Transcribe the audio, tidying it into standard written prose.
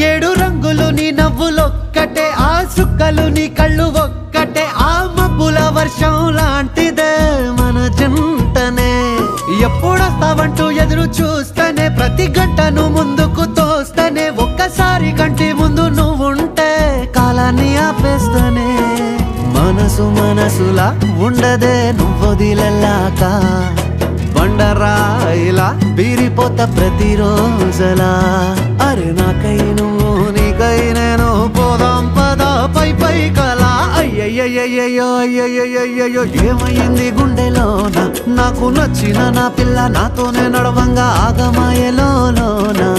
ఏడు రంగులు నీ నవ్వులొక్కటే, ఆ సుక్కలు నీ కళ్ళు ఒక్కటే, ఆ మబ్బుల వర్షం లాంటిదే మన జంటనే. ఎప్పుడొస్తావంటూ ఎదురు చూస్తేనే, ప్రతి గంటను ముందుకు తోస్తేనే, ఒక్కసారి కంటి ముందు నువ్వుంటే కాలాన్ని ఆపేస్తేనే. మనసు మనసులా ఉండదే నువ్వొదిలెళ్ళాక, బండరాయిలా బీరిపోత ప్రతిరోజలా. అరే నాకై నువ్వు నీకై నేను, పోదాం పదా పై పై కలా. అయ్యయ్యయ్యో అయ్యయ్యయ్యో ఏమైంది గుండెలోన, నాకు నచ్చిన నా పిల్ల నాతోనే నడవంగా ఆగమాయలోనా.